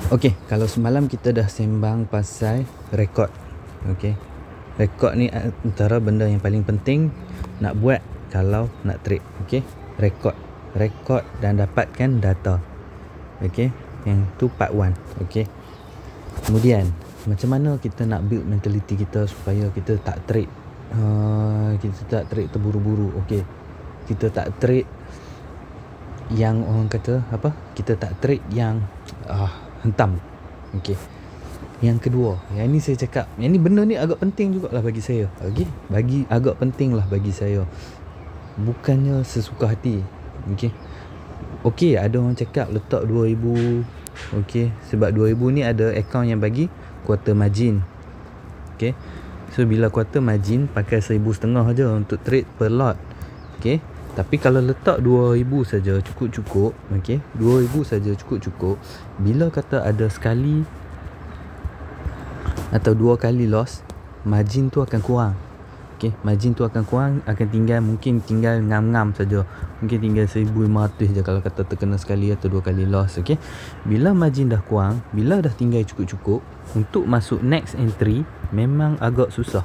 Okey, kalau semalam kita dah sembang pasal rekod. Okey. Rekod ni antara benda yang paling penting nak buat kalau nak trade. Okey. Rekod. Rekod dan dapatkan data. Okey. Yang tu part 1. Okey. Kemudian, macam mana kita nak build mentality kita supaya kita tak trade kita tak trade terburu-buru. Okey. Kita tak trade yang orang kata apa? Kita tak trade yang hentam. Okey. Yang kedua, yang ni saya cakap, yang ni benda ni agak penting jugalah bagi saya. Okey. Agak penting lah bagi saya. Bukannya sesuka hati. Okey. Okey, ada orang cakap letak 2000. Okey, sebab 2000 ni ada akaun yang bagi quarter margin. Okey. So bila quarter margin pakai 1,500 je untuk trade per lot. Okey. Tapi kalau letak 2000 saja cukup-cukup, okey, 2000 saja cukup-cukup. Bila kata ada sekali atau 2 kali loss, margin tu akan kurang. Okey, margin tu akan kurang, akan mungkin tinggal ngam-ngam saja. Mungkin tinggal 1500 je kalau kata terkena sekali atau 2 kali loss. Okey. Bila margin dah kurang, bila dah tinggal cukup-cukup, untuk masuk next entry memang agak susah.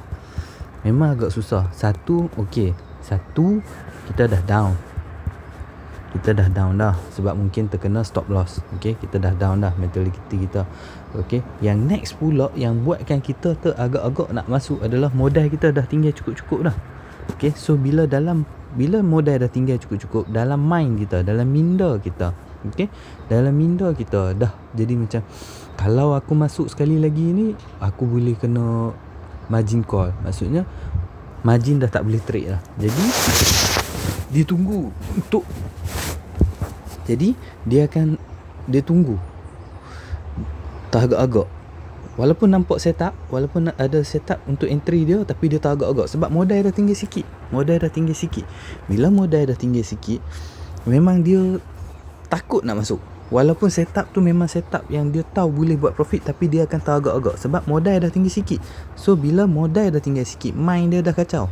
Satu, kita dah down. Kita dah down dah sebab mungkin terkena stop loss. Okey, kita dah down dah mentality kita. Okey, yang next pula yang buatkan kita agak-agak nak masuk adalah modal kita dah tinggal cukup-cukup dah. Okey, so bila modal dah tinggal cukup-cukup dalam mind kita, dalam minda kita, okey, dalam minda kita dah jadi macam, kalau aku masuk sekali lagi ni, aku boleh kena margin call. Maksudnya margin dah tak boleh trade lah. Jadi dia tunggu untuk, jadi dia tunggu teragak-agak. Walaupun nampak setup, walaupun ada setup untuk entry dia, tapi dia teragak-agak sebab modal dah tinggal sikit. Bila modal dah tinggal sikit, memang dia takut nak masuk. Walaupun setup tu memang setup yang dia tahu boleh buat profit, tapi dia akan teragak-agak sebab modal dah tinggal sikit. So bila modal dah tinggal sikit, mind dia dah kacau,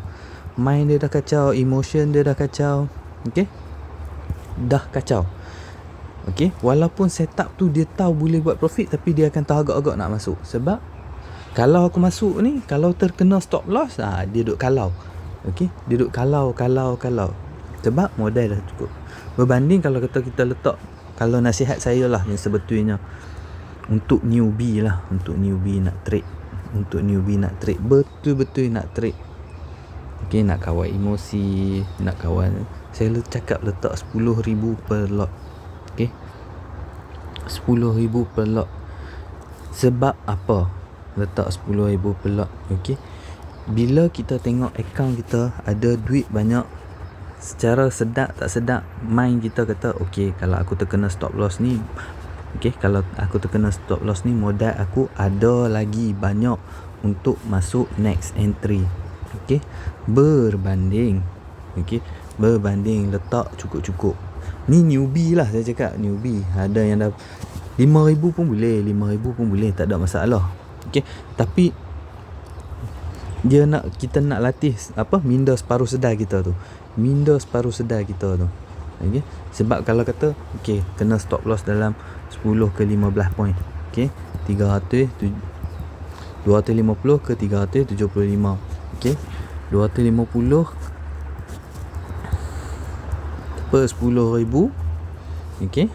emotion dia dah kacau. Okey, dah kacau. Okey, walaupun setup tu dia tahu boleh buat profit, tapi dia akan teragak-agak nak masuk. Sebab kalau aku masuk ni, kalau terkena stop loss, dia duduk kalau. Okey, dia duduk kalau. Sebab modal dah cukup. Berbanding kalau kata kita letak, kalau nasihat saya lah yang sebetulnya untuk newbie nak trade, betul-betul nak trade. Okey, nak kawal emosi, saya cakap letak 10,000 per lot. Okey, 10,000 per lot. Sebab apa letak 10,000 per lot? Okey, bila kita tengok akaun kita ada duit banyak, secara sedap tak sedap mind kita kata, okey, kalau aku terkena stop loss ni, modal aku ada lagi banyak untuk masuk next entry. Okey, berbanding letak cukup-cukup. Ni newbie lah, saya cakap newbie. Ada yang dah 5,000 pun boleh, tak ada masalah. Okey, tapi kita nak latih minda separuh sedar kita tu. Okey, sebab kalau kata okey, kena stop loss dalam 10 ke 15 point. Okey, 250 ke 375. Okey, 250 per 10,000. Okey,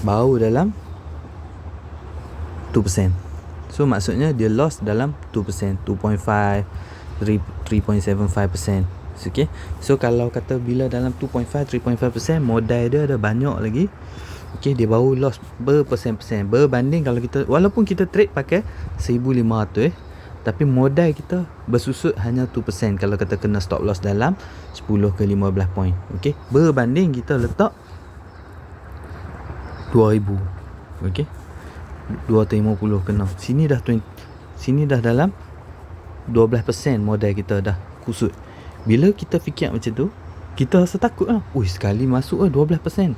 baru dalam 2%. So maksudnya dia loss dalam 2%, 2.5, 3.75%. Okey, so kalau kata bila dalam 2.5, 3.5%, modal dia ada banyak lagi. Okey, dia baru loss berpersen-persen. Berbanding kalau kita, walaupun kita trade pakai 1,500, tapi modal kita bersusut hanya 2% kalau kata kena stop loss dalam 10 ke 15 point. Okey, berbanding kita letak 2,000. Okey, 250 kena. Sini dah dalam 12% modal kita dah kusut. Bila kita fikir macam tu, kita rasa takut lah. Sekali masuk 12%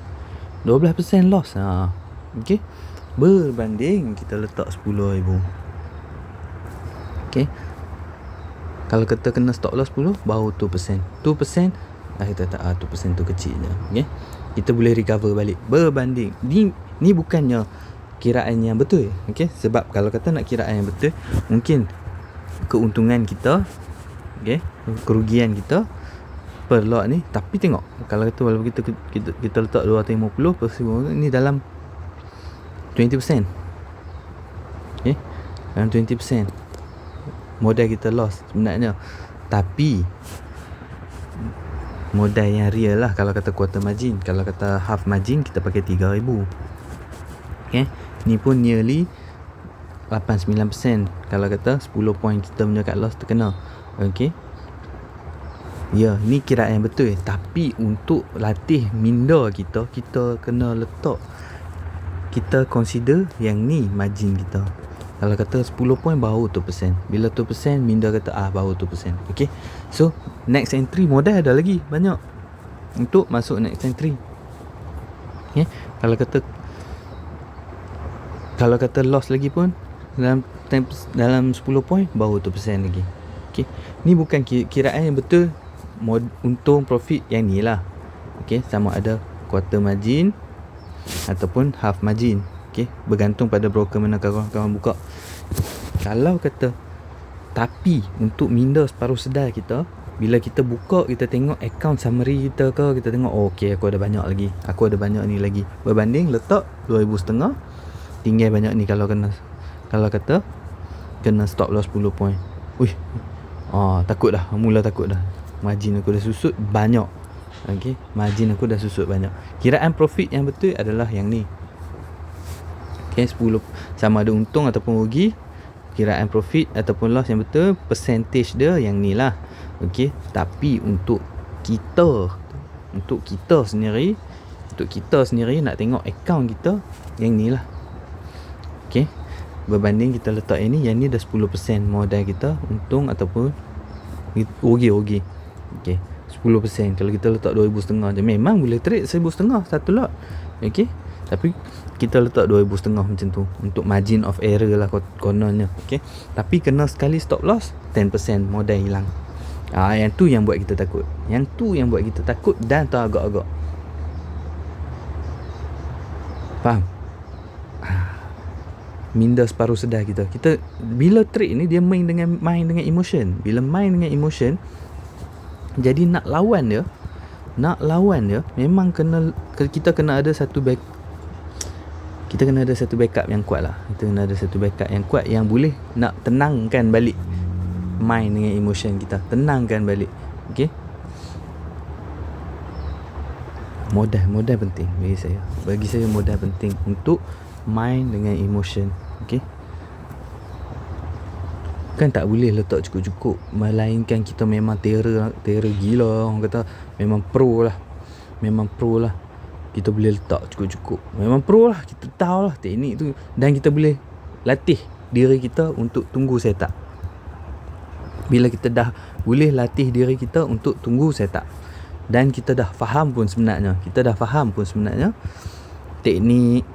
loss. Okey, berbanding kita letak 10,000. Okey, kalau kita kena stop loss 10, baru 2%. Kita tak 2% tu kecil je. Okey, kita boleh recover balik. Berbanding ni bukannya kiraan yang betul. Okey, sebab kalau kata nak kiraan yang betul, mungkin keuntungan kita, okey, kerugian kita per lot ni, tapi tengok kalau kata walaupun kita letak 250 per ni dalam 20%. Okey, dalam 20% modal kita loss sebenarnya. Tapi modal yang real lah kalau kata quarter margin. Kalau kata half margin kita pakai 3,000. Okay, ni pun nearly 8-9%. Kalau kata 10 point kita punya cut loss terkena. Okay, ya, ni kiraan yang betul. Tapi untuk latih minda kita, kita kena letak, kita consider yang ni margin kita. Kalau kata 10 point baru 2%. Bila 2% minda kata baru 2%. Okay, so next entry modal ada lagi banyak untuk masuk next entry. Okay, kalau kata loss lagi pun dalam 10 point baru 2% lagi. Okay, ni bukan kiraan yang betul untung profit yang ni lah. Okay, sama ada quarter margin ataupun half margin. Okay, bergantung pada broker mana kawan-kawan buka. Kalau kata, tapi untuk minda separuh sedar kita, bila kita buka, kita tengok account summary kita ke, kita tengok okay, aku ada banyak lagi, aku ada banyak ni lagi, berbanding letak 2,500 tinggal banyak ni. Kalau kata kena stop loss 10 point, takut dah, mula takut dah, margin aku dah susut banyak. Okay, margin aku dah susut banyak. Kiraan profit yang betul adalah yang ni. Okay, 10 sama ada untung ataupun rugi, kiraan profit ataupun loss yang betul, percentage dia yang ni lah. Okay, tapi untuk kita sendiri nak tengok account kita yang ni lah. Okay, berbanding kita letak yang ni dah 10% modal kita, untung ataupun rugi. Okay, 10%. Kalau kita letak 2,500 je, memang boleh trade 1,500 satu lot. Okay, tapi kita letak 2,500 macam tu untuk margin of error lah kononnya. Okay, tapi kena sekali stop loss 10% modal hilang. Yang tu yang buat kita takut, dan teragak-agak. Faham? Minda separuh sedar kita bila trade ni dia main dengan emotion. Bila main dengan emotion, jadi nak lawan dia memang kita kena ada satu backup yang kuat lah. Kita kena ada satu backup yang kuat yang boleh nak tenangkan balik main dengan emotion kita, tenangkan balik. Okay, modal penting bagi saya modal penting untuk main dengan emotion. Okay, kan tak boleh letak cukup-cukup, melainkan kita memang terror gila, orang kata memang pro lah, kita boleh letak cukup-cukup, memang pro lah, kita tahu lah teknik tu, dan kita boleh latih diri kita untuk tunggu setup. Bila kita dah boleh latih diri kita untuk tunggu setup, dan kita dah faham pun sebenarnya teknik,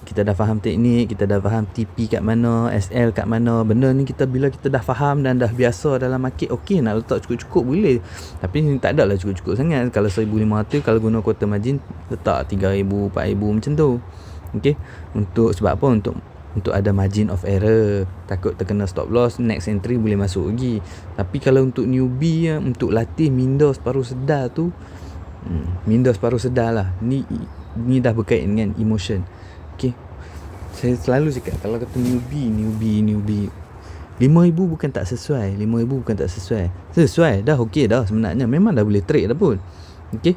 kita dah faham teknik, kita dah faham TP kat mana, SL kat mana, benda ni bila kita dah faham dan dah biasa dalam market, okey, nak letak cukup-cukup boleh. Tapi tak adalah cukup-cukup sangat. Kalau 1,500, kalau guna quarter margin, letak 3,000, 4,000 macam tu. Okey, sebab apa? Untuk ada margin of error, takut terkena stop loss, next entry boleh masuk lagi. Tapi kalau untuk newbie, untuk latih minda separuh sedar tu, minda separuh sedar lah, ni dah berkait dengan emotion. Okay, saya selalu cakap kalau kata newbie 5,000 bukan tak sesuai. Sesuai dah, okey dah, sebenarnya memang dah boleh trade dah pun. Okay,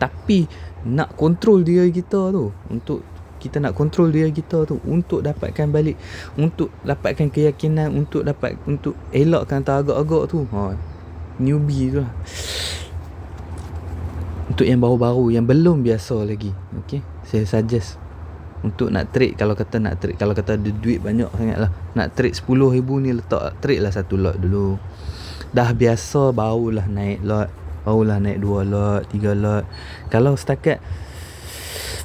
tapi nak kontrol diri kita tu, untuk dapatkan balik, untuk dapatkan keyakinan, untuk elakkan teragak-agak tu, newbie tu lah. Untuk yang baru-baru, yang belum biasa lagi, okay, saya suggest untuk nak trade, kalau kata ada duit banyak sangat lah, nak trade 10,000 ni, letak trade lah satu lot dulu. Dah biasa barulah naik lot, barulah naik 2 lot, 3 lot. Kalau setakat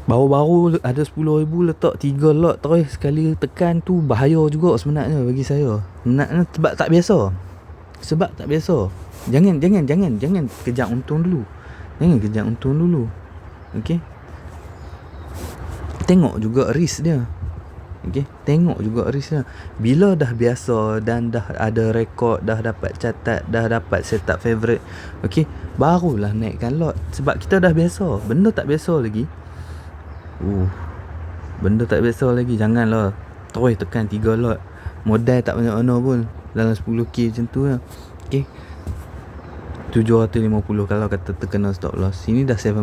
baru-baru ada 10,000 letak 3 lot terus sekali tekan tu, bahaya juga sebenarnya bagi saya. Sebenarnya sebab tak biasa. Jangan kejar untung dulu. Okay, tengok juga risk dia. Okay, tengok juga risk dia. Bila dah biasa dan dah ada rekod, dah dapat catat, dah dapat set up favorite, okay, barulah naikkan lot. Sebab kita dah biasa. Benda tak biasa lagi, benda tak biasa lagi, janganlah terus tekan 3 lot. Modal tak banyak mana pun, dalam 10k macam tu lah. Okay, 750 kalau kata terkena stop loss. Ini dah 7%.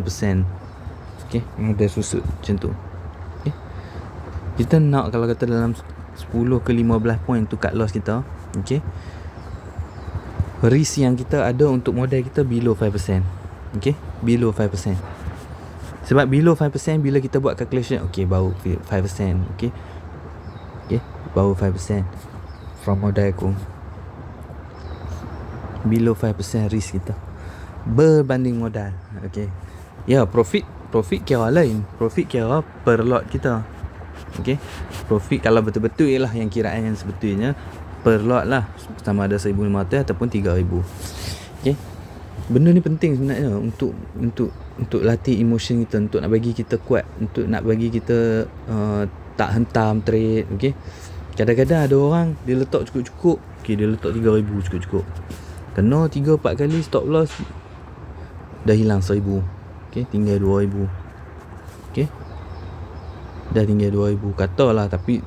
Okay, modal susut macam tu. Okay, kita nak kalau kata dalam 10 ke 15 point tu cut loss kita. Okay, risk yang kita ada untuk modal kita below 5%. Okay, below 5%. Sebab below 5% bila kita buat calculation, okay, baru 5%. Okay, okay, baru 5% from modal aku. Below 5% risk kita berbanding modal. Okay, ya, profit kira lain. Profit kira per lot kita. Okay, profit kalau betul-betul ialah yang kiraan yang sebetulnya per lot lah, sama ada 1,500 ataupun 3,000. Okay, benda ni penting sebenarnya untuk latih emotion kita, untuk nak bagi kita kuat, untuk nak bagi kita tak hentam trade. Okay, kadang-kadang ada orang dia letak cukup-cukup, okay, dia letak 3,000 cukup-cukup, kena 3-4 kali stop loss, dah hilang 1,000. Okay, tinggal 2,000. Okay, dah tinggal 2,000 katalah. Tapi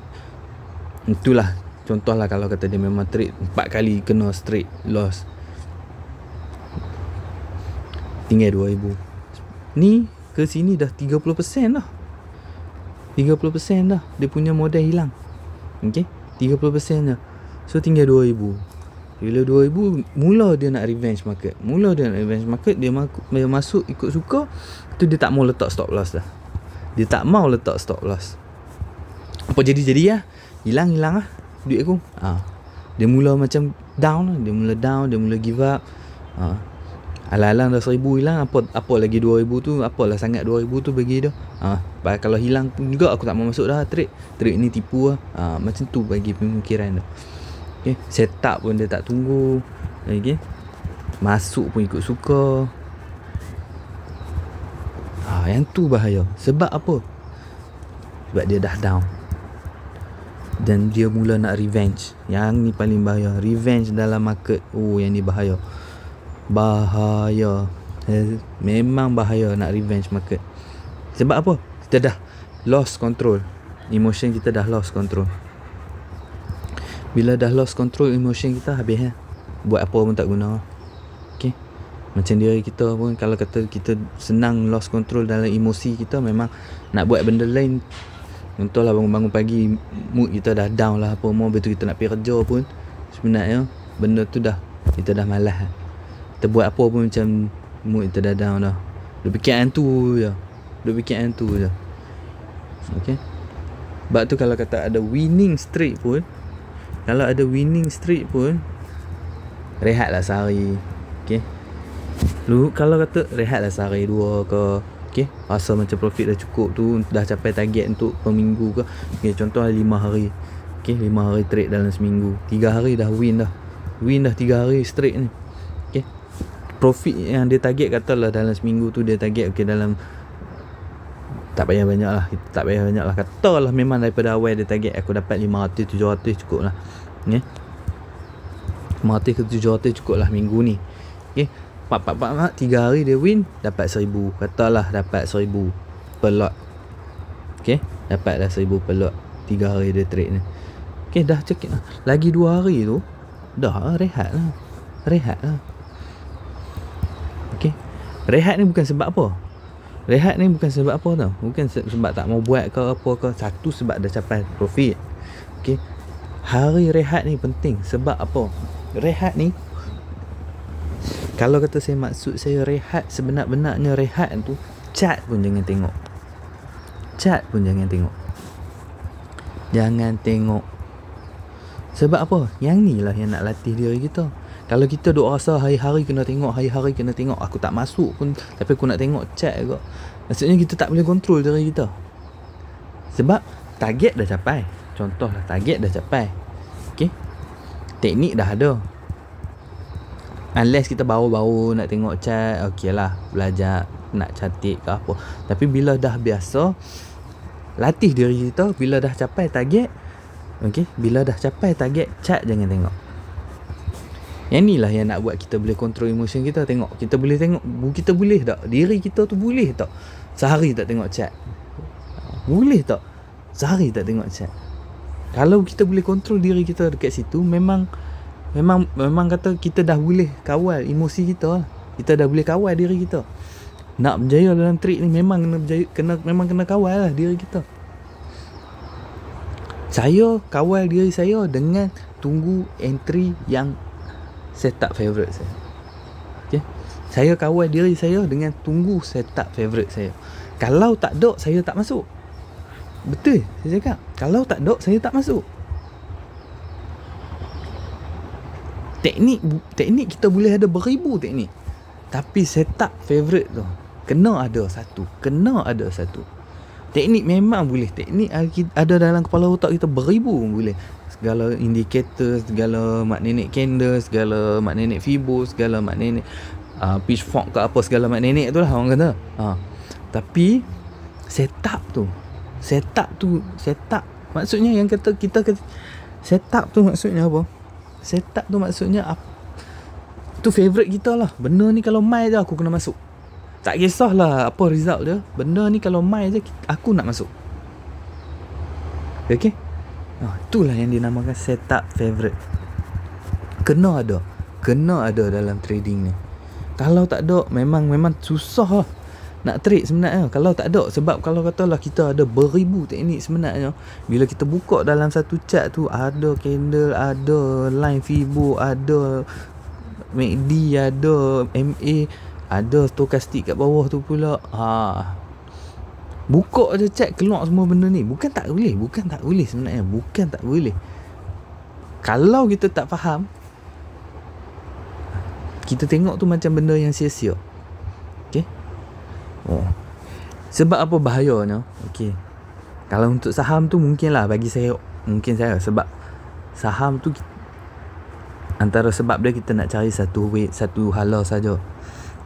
itulah contohlah, kalau kata dia memang trade 4 kali kena straight loss, tinggal 2,000. Ni ke sini dah 30% dah. 30% dah dia punya modal hilang. Okay, 30% dah. So tinggal 2,000. Bila 2,000, mula dia nak revenge market. Dia masuk ikut suka. Tu dia tak mau letak stop loss dah. Apa jadi lah. Hilang lah duit aku. Dia mula macam down lah. Dia mula give up. Alang-alang dah 1,000 hilang. Apa lagi 2,000 tu, apalah sangat 2,000 tu bagi dia. Kalau hilang pun juga aku tak mau masuk dah trade ni, tipu lah. Macam tu bagi pemikiran tu. Okay, setup pun dia tak tunggu. Okay, masuk pun ikut suka. Yang tu bahaya. Sebab apa? Sebab dia dah down dan dia mula nak revenge. Yang ni paling bahaya, revenge dalam market. Yang ni bahaya. Memang bahaya nak revenge market. Sebab apa? Kita dah lost control. Emotion kita dah lost control. Bila dah lost control emotion kita, habis buat apa pun tak guna. Okay, macam diri kita pun, kalau kata kita senang lost control dalam emosi kita, memang nak buat benda lain. Contohlah bangun-bangun pagi, mood kita dah down lah, apa mau betul kita nak pergi kerja pun, sebenarnya benda tu kita dah malas. Kita buat apa pun macam mood kita dah down dah. Dia fikir hantu je. Okay, sebab tu kalau kata ada winning streak pun, rehatlah sehari. Okay, kalau kata rehatlah sehari 2 ke. Okay, rasa macam profit dah cukup tu, dah capai target untuk per minggu ke. Okay, contoh 5 hari. Okay, 5 hari trade dalam seminggu, 3 hari dah win dah 3 hari straight ni. Okay, profit yang dia target, katalah dalam seminggu tu dia target, okay, dalam tak payah banyak lah, katalah memang daripada awal dia target aku dapat 500-700 cukup lah. Okay, 500 ke 700 cukup lah minggu ni. Okay, 3 hari dia win, dapat 1,000. Katalah dapat 1,000 per lot. Okay, dapat dah 1,000 per lot 3 hari dia trade ni. Okay, dah cekik lah. Lagi 2 hari tu dah rehat lah. Okay, rehat ni bukan sebab apa tau. Bukan sebab tak mau buat ke apa ke. Satu, sebab dah capai profit. Okay, hari rehat ni penting. Sebab apa? Rehat ni, kalau kata maksud saya rehat, sebenar-benarnya rehat tu, chart pun jangan tengok. Jangan tengok. Sebab apa? Yang ni lah yang nak latih diri kita. Kalau kita duk rasa hari-hari kena tengok, aku tak masuk pun tapi aku nak tengok chat juga, maksudnya kita tak boleh kontrol diri kita. Sebab target dah capai. Contohlah target dah capai. Okay, teknik dah ada. Unless kita baru-baru nak tengok chat, okey lah, belajar nak cantik ke apa. Tapi bila dah biasa, latih diri kita. Bila dah capai target, bila dah capai target, cat jangan tengok. Yang ni lah yang nak buat kita boleh control emotion kita. Tengok, kita boleh tengok, kita boleh tak, diri kita tu boleh tak sehari tak tengok chat? Boleh tak sehari tak tengok chat? Kalau kita boleh control diri kita dekat situ, memang kata kita dah boleh kawal emosi kita lah. Kita dah boleh kawal diri kita. Nak berjaya dalam trik ni memang kena kawal lah diri kita. Saya kawal diri saya dengan tunggu entry yang setup favourite saya. Saya kawal diri saya dengan tunggu setup favourite saya. Kalau tak ada, saya tak masuk. Betul saya cakap. Kalau tak ada, saya tak masuk. Teknik kita boleh ada beribu teknik, tapi setup favourite tu kena ada satu. Teknik memang boleh. Teknik ada dalam kepala otak kita beribu boleh. Segala indikator, segala mak nenek candle, segala mak nenek Fibo, segala mak nenek pitchfork ke apa, segala mak nenek tu lah orang kata. Tapi setup maksudnya yang kata kita setup tu maksudnya apa? Setup tu maksudnya tu favourite kita lah. Benda ni kalau mai je aku kena masuk. Tak kisahlah apa result dia. Benda ni kalau mai je aku nak masuk. Okay? Itulah yang dinamakan setup favourite. Kena ada dalam trading ni. Kalau tak ada, memang susah lah nak trade sebenarnya. Kalau tak ada, sebab kalau katalah kita ada beribu teknik sebenarnya, bila kita buka dalam satu chart tu, ada candle, ada line Fibo, ada MACD, ada MA, ada stokastik kat bawah tu pula. Buka je chat, keluar semua benda ni. Bukan tak boleh sebenarnya. Bukan tak boleh. Kalau kita tak faham, kita tengok tu macam benda yang sia-sia. Okay? Sebab apa bahayanya? Okay. Kalau untuk saham tu mungkinlah bagi saya, sebab saham tu antara sebab dia kita nak cari satu hala saja.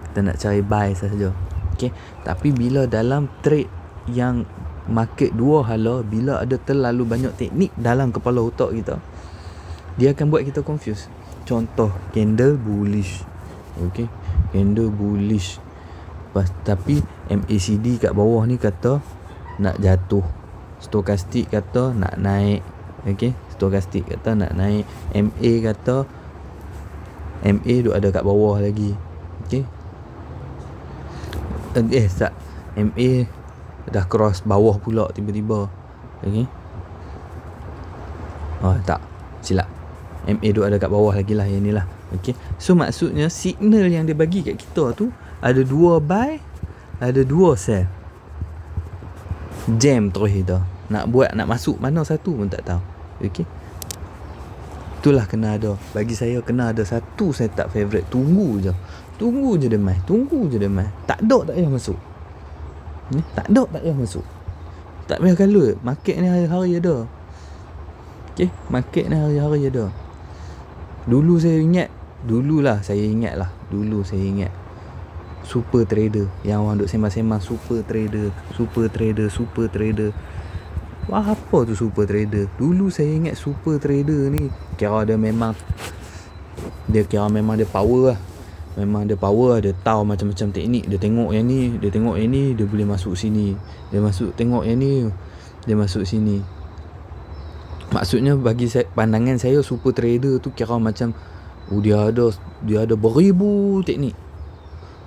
Kita nak cari buy saja. Okay? Tapi bila dalam trade yang market dua hala, bila ada terlalu banyak teknik dalam kepala otak kita, dia akan buat kita confuse. Contoh, candle bullish. Okay? Candle bullish. Tapi MACD kat bawah ni kata nak jatuh. Stokastik kata nak naik. Okay? Stokastik kata nak naik. MA kata MA duk ada kat bawah lagi. Okay? MA dah cross bawah pula tiba-tiba. Okay? Tak, silap. MA duk ada kat bawah lagi lah, yang ni lah. Okay? So maksudnya signal yang dia bagi kat kita tu ada 2 buy, ada 2 sell. Jam terus kita nak masuk mana satu pun tak tahu. Okay? Itulah kena ada. Bagi saya kena ada satu setup favourite. Tunggu je dia mai. Tak ada tak payah masuk. Tak payah masuk. Tak payah kalut. Market ni hari-hari ada. Okay? Market ni hari-hari ada. Dulu saya ingat super trader, yang orang duk sembang-sembang super trader. Wah, apa tu super trader? Dulu saya ingat super trader ni kira dia memang dia power lah. Memang dia power, dia tahu macam-macam teknik. Dia tengok yang ni, dia boleh masuk sini. Tengok yang ni, dia masuk sini. Maksudnya bagi pandangan saya, super trader tu kira macam dia ada beribu teknik.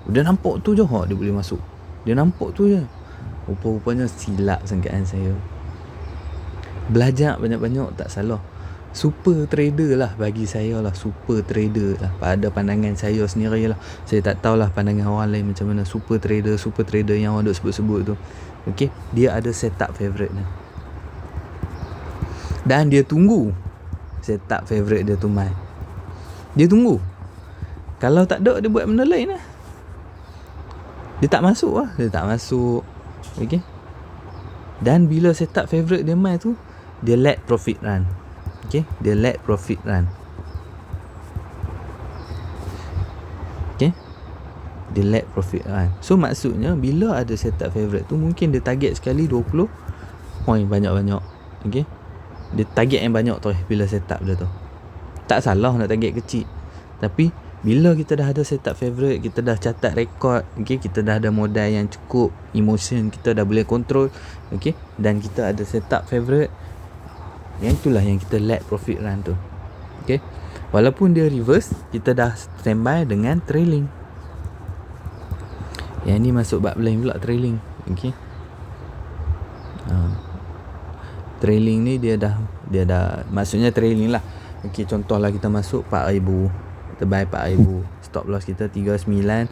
Dia nampak tu je dia boleh masuk. Dia nampak tu je. Rupa-rupanya silap sangkaan saya. Belajar banyak-banyak tak salah. Super trader lah bagi saya lah. Super trader lah pada pandangan saya sendiri lah. Saya tak tahulah pandangan orang lain macam mana. Super trader yang orang duk sebut-sebut tu. Okay? Dia ada setup favourite ni. Dan dia tunggu setup favourite dia tu mai. Dia tunggu. Kalau tak ada, dia buat benda lain lah. Dia tak masuk. Okay? Dan bila setup favourite dia mai tu, dia let profit run. Okay? Dia let profit run. Okay? Dia let profit run. So maksudnya bila ada setup favourite tu, mungkin dia target sekali 20, point banyak-banyak. Okay, dia target yang banyak tu bila setup dia tu. Tak salah nak target kecil, tapi bila kita dah ada setup favorite, kita dah catat rekod, okay, kita dah ada modal yang cukup, emotion kita dah boleh control, okay, dan kita ada setup favorite, yang itulah yang kita let profit run tu. Okay, walaupun dia reverse, kita dah standby dengan trailing. Yang ni masuk bab lain pula, trailing. Okay, trailing ni dia dah maksudnya trailing lah. Okay, contohlah kita masuk 4,000, kita buy 4,000, stop loss kita 3985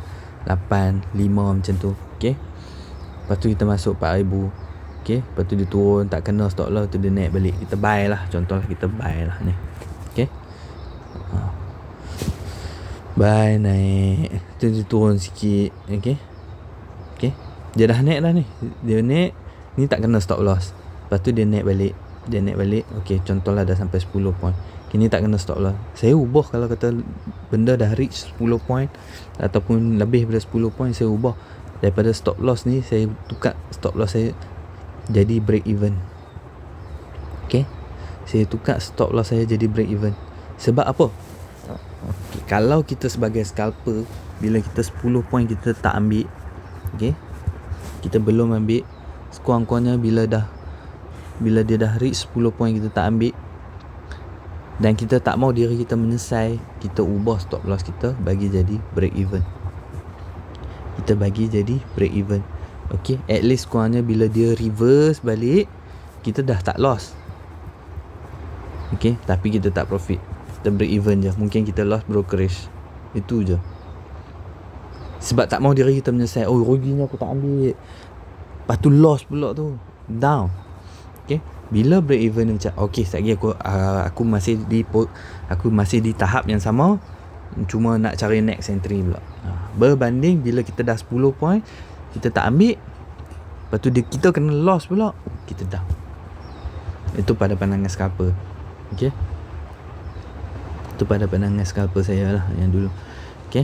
macam tu. Okay, lepas tu kita masuk 4,000, okay, lepas tu dia turun tak kena stop loss tu, dia naik balik, kita buy lah. Contohlah kita buy lah ni. Okay, buy naik, tu dia turun sikit. Okay, okay, dia dah naik dah ni, dia naik ni tak kena stop loss, lepas tu dia naik balik. Okay, contohlah dah sampai 10 point, kini tak kena stop loss. Saya ubah, kalau kata benda dah reach 10 point ataupun lebih daripada 10 point, saya ubah daripada stop loss ni, saya tukar stop loss saya jadi break even. Okay, saya tukar stop loss saya jadi break even. Sebab apa? Okay, kalau kita sebagai scalper, bila kita 10 point kita tak ambil, okay, kita belum ambil, sekurang-kurangnya bila dia dah reach 10 point kita tak ambil, dan kita tak mau diri kita menyesal, kita ubah stop loss kita bagi jadi break even. Kita bagi jadi break even. Okay, at least kurangnya bila dia reverse balik, kita dah tak loss. Okay, tapi kita tak profit, kita break even je. Mungkin kita loss brokerage, itu je. Sebab tak mau diri kita menyesal, oh ruginya aku tak ambil, lepas tu loss pula tu, down. Okay, bila break even macam okay, sekejap lagi aku masih di tahap yang sama, cuma nak cari next entry pula. Berbanding bila kita dah 10 point kita tak ambil, lepas tu kita kena loss pula, kita down. Itu pada pandangan scalper. Okay, itu pada pandangan scalper saya lah yang dulu. Okay,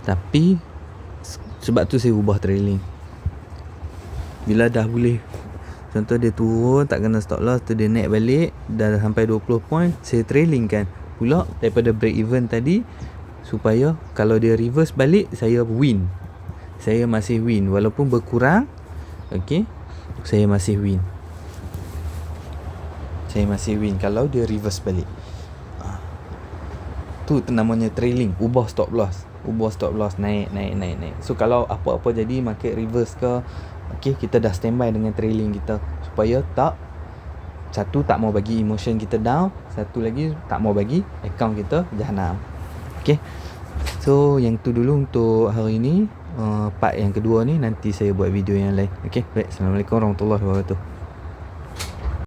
tapi sebab tu saya ubah trailing. Bila dah boleh, contoh dia turun tak kena stop loss tu, dia naik balik dah sampai 20 point, saya trailing kan pula daripada break even tadi, supaya kalau dia reverse balik saya win. Saya masih win walaupun berkurang. Okay, saya masih win. Kalau dia reverse balik. Tu namanya trailing, ubah stop loss naik. So kalau apa-apa jadi market reverse ke, okay, kita dah standby dengan trailing kita, supaya satu tak mau bagi emotion kita down, satu lagi tak mau bagi account kita jahanam. Okay, so yang tu dulu untuk hari ni. Part yang kedua ni nanti saya buat video yang lain. Okay, baik. Assalamualaikum warahmatullahi wabarakatuh.